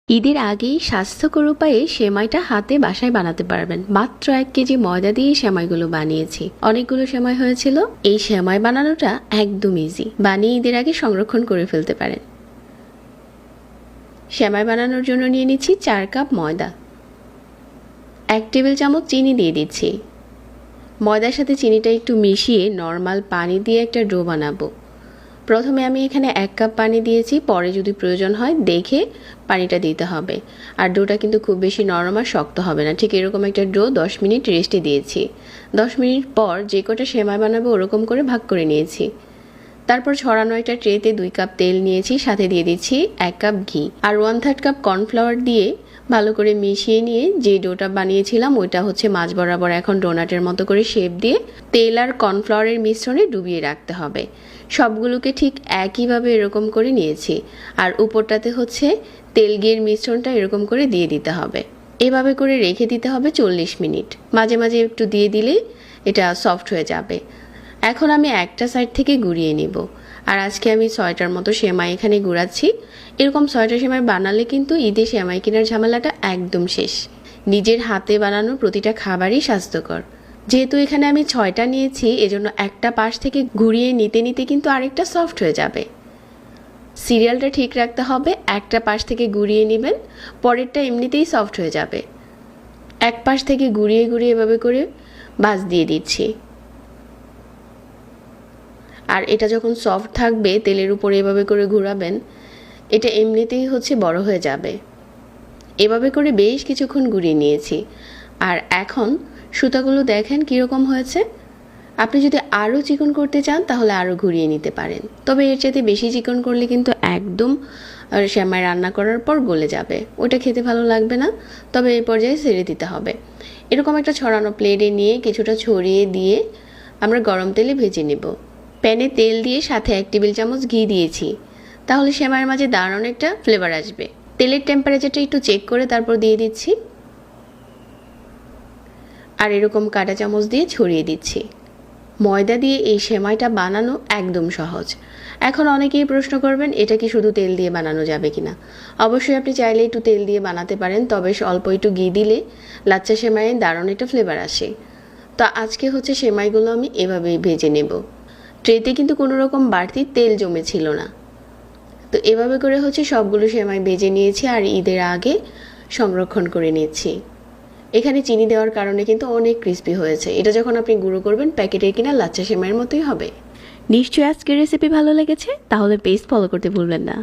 ঈদের আগেই স্বাস্থ্যকর উপায়ে সেমাইটা হাতে বাসায় বানাতে পারবেন। মাত্র 1 কেজি ময়দা দিয়ে সেমাইগুলো বানিয়েছি। অনেকগুলো সেমাই হয়েছিল। এই সেমাই বানানোটা একদম ইজি, বানিয়ে ঈদের আগে সংরক্ষণ করে ফেলতে পারেন। সেমাই বানানোর জন্য নিয়ে নিচ্ছি 4 কাপ ময়দা, 1 টেবিল চামচ চিনি দিয়ে দিচ্ছি। ময়দার সাথে চিনিটা একটু মিশিয়ে নর্মাল পানি দিয়ে একটা ডো বানাবো। প্রথমে আমি এখানে 1 কাপ পানি দিয়েছি, পরে যদি প্রয়োজন হয় দেখে পানিটা দিতে হবে। আর ডোটা কিন্তু খুব বেশি নরম আর শক্ত হবে না। ঠিক এরকম একটা ডো 10 মিনিট রেস্টে দিয়েছি। 10 মিনিট পর যে কটা সেমাই বানাবো ওরকম করে ভাগ করে নিয়েছি। তারপর ছড়ানো একটা ট্রেতে 2 কাপ তেল নিয়েছি, সাথে দিয়ে দিচ্ছি 1 কাপ ঘি আর 1/3 কাপ কর্নফ্লাওয়ার দিয়ে ভালো করে মিশিয়ে নিয়ে যে ডোটা বানিয়েছিলাম ওইটা হচ্ছে মাঝ বরাবর এখন ডোনাটের মতো করে শেপ দিয়ে তেল আর কর্নফ্লাওয়ারের মিশ্রণে ডুবিয়ে রাখতে হবে। সবগুলোকে ঠিক একইভাবে এরকম করে নিয়েছি আর উপরটাতে হচ্ছে তেল ঘিয়ের মিশ্রণটা এরকম করে দিয়ে দিতে হবে। এভাবে করে রেখে দিতে হবে 40 মিনিট। মাঝে মাঝে একটু দিয়ে দিলে এটা সফট হয়ে যাবে। এখন আমি একটা সাইড থেকে গুঁড়িয়ে নিব। আর আজকে আমি 6টার মতো সেমাই এখানে গুঁড়াচ্ছি। এরকম 6টা সেমাই বানালে কিন্তু ঈদে সেমাই কেনার ঝামেলাটা একদম শেষ। নিজের হাতে বানানো প্রতিটা খাবারই স্বাস্থ্যকর। যেহেতু এখানে আমি 6টা নিয়েছি, এজন্য একটা পাশ থেকে ঘুরিয়ে নিতে নিতে কিন্তু আরেকটা সফট হয়ে যাবে। সিরিয়ালটা ঠিক রাখতে হবে, একটা পাশ থেকে ঘুরিয়ে নেবেন, পরেরটা এমনিতেই সফট হয়ে যাবে। এক পাশ থেকে ঘুরিয়ে ঘুরিয়ে এভাবে করে ভাঁজ দিয়ে দিচ্ছি। আর এটা যখন সফট থাকবে তেলের উপরে এভাবে করে ঘোরাবেন, এটা এমনিতেই হচ্ছে বড় হয়ে যাবে। এভাবে করে বেশ কিছুক্ষণ ঘুরিয়ে নিয়েছি। আর এখন সুতাগুলো দেখেন কীরকম হয়েছে। আপনি যদি আরও চিকন করতে চান তাহলে আরও ঘুরিয়ে নিতে পারেন, তবে এর চাইতে বেশি চিকন করলে কিন্তু একদম সেমাই রান্না করার পর গলে যাবে, ওটা খেতে ভালো লাগবে না। তবে এই পর্যায়ে ছেড়ে দিতে হবে। এরকম একটা ছড়ানো প্লেটে নিয়ে কিছুটা ছড়িয়ে দিয়ে আমরা গরম তেলে ভেজে নেব। প্যানে তেল দিয়ে সাথে 1 টেবিল চামচ ঘি দিয়েছি, তাহলে সেমাইয়ের মাঝে দারুণ একটা ফ্লেভার আসবে। তেলের টেম্পারেচারটা একটু চেক করে তারপর দিয়ে দিচ্ছি আর এরকম কাঁটা চামচ দিয়ে ছড়িয়ে দিচ্ছি। ময়দা দিয়ে এই সেমাইটা বানানো একদম সহজ। এখন অনেকেই প্রশ্ন করবেন এটা কি শুধু তেল দিয়ে বানানো যাবে কিনা। অবশ্যই আপনি চাইলে একটু তেল দিয়ে বানাতে পারেন, তবে অল্প একটু ঘি দিলে লাচ্চা সেমাইয়ে দারুণ একটা ফ্লেভার আসে। তো আজকে হচ্ছে সেমাইগুলো আমি এভাবেই ভেজে নেব। ট্রেতে কিন্তু কোনো রকম বাড়তি তেল জমেছিল না। তো এভাবে করে হচ্ছে সবগুলো সেমাই ভেজে নিয়েছি আর ঈদের আগে সংরক্ষণ করে নিচ্ছি। এখানে চিনি দেওয়ার কারণে কিন্তু অনেক ক্রিস্পি হয়েছে। এটা যখন আপনি গুঁড়ো করবেন প্যাকেটের কিনা লাচ্চা সেমাইয়ের মতোই হবে। নিশ্চয়ই আজকের রেসিপি ভালো লেগেছে, তাহলে পেজ ফলো করতে ভুলবেন না।